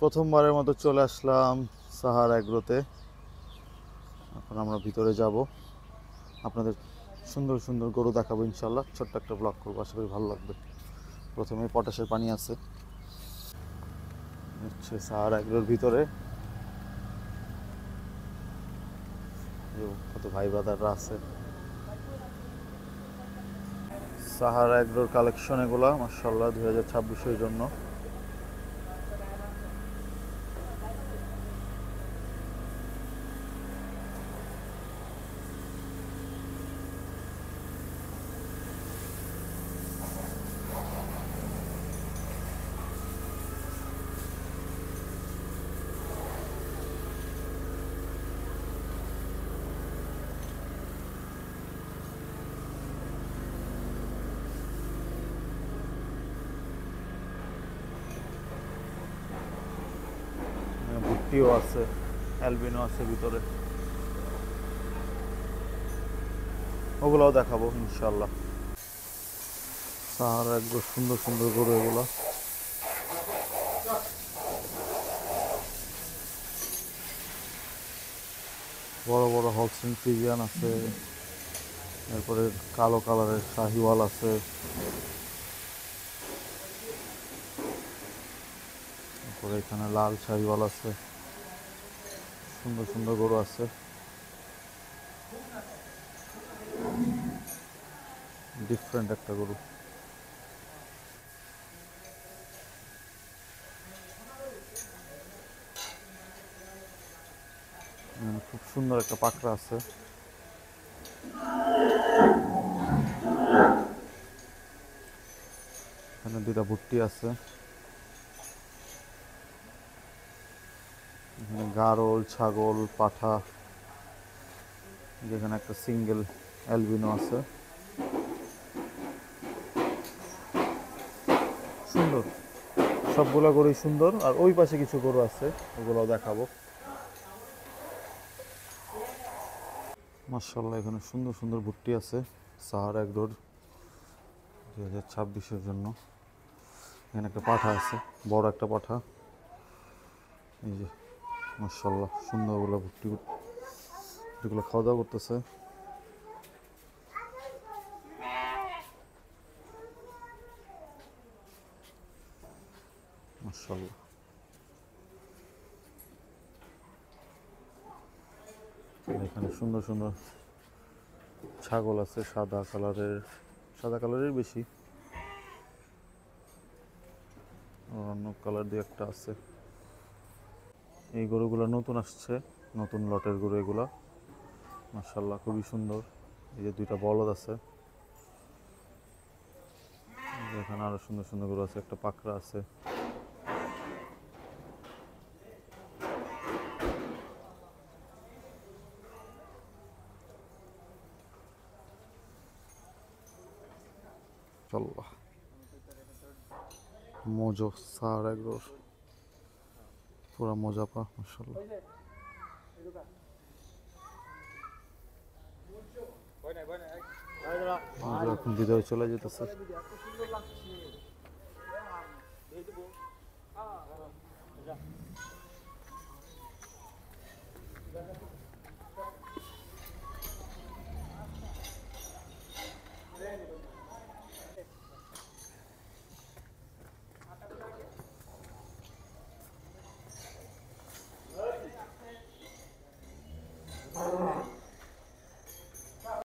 প্রথমবারের মতো চলে আসলাম সাহার এগ্রোতে। এখন আমরা ভিতরে যাব, আপনাদের সুন্দর সুন্দর গরু দেখাবো ইনশাল্লাহ। ছোট্ট একটা ব্লগ করবো, আশা করি ভালো লাগবে। প্রথমে পটাশের পানি আছে হচ্ছে সাহার এগ্রোর ভিতরে। কত ভাই ব্রাদাররা আছে। সাহার এগ্রোর কালেকশন এগুলা মাশাআল্লাহ 2026-এর জন্য। ভুট্টিও আছে, অ্যালবিনো আছে ভিতরে, ওগুলাও দেখাবো ইনশাল্লাহ। সাহার একদম সুন্দর সুন্দর গরু এগুলো। বড় বড় হলস্টিন ফ্রিজিয়ান আছে, এরপরে কালো কালারের শাহিওয়াল আছে, তারপরে এখানে লাল শাহিওয়াল আছে। সুন্দর সুন্দর গরু আছে, ডিফারেন্ট একটা গরু। খুব সুন্দর একটা পাকড়া আছে। এখানে দুইটা ভুট্টি আছে, এখানে গারল, ছাগল, পাঠা, যেখানে একটা সিঙ্গেল অ্যালবিনো আছে। সুন্দর, সবগুলা গরুই সুন্দর। আর ওই পাশে কিছু গরু আছে, ওগুলোও দেখাবো। মাশাআল্লাহ, এখানে সুন্দর সুন্দর ভুট্টি আছে সাহার এগ্রোর 2026-এর জন্য। এখানে একটা পাঠা আছে, বড় একটা পাঠা। এই যে মাশাআল্লাহ, সুন্দরগুলো ভুট্টি, যেগুলো খাওয়া দাওয়া করতেছে। মাশাআল্লাহ, এখানে সুন্দর সুন্দর ছাগল আছে, সাদা কালারের, সাদা কালারের বেশি, অন্য কালার দিয়ে একটা আছে। এই গরুগুলো নতুন আসছে, নতুন লটের গরু এগুলা। মাশাআল্লাহ, খুবই সুন্দর। এই যে দুইটা বলদ আছে, এখানে আরো সুন্দর সুন্দর গরু আছে, একটা পাকড়া আছে। আল্লাহ, মোজো সার এগ্রোর পুরা মোজা পা, মাশাআল্লাহ। এখন বিদায় চলে যেতেছে।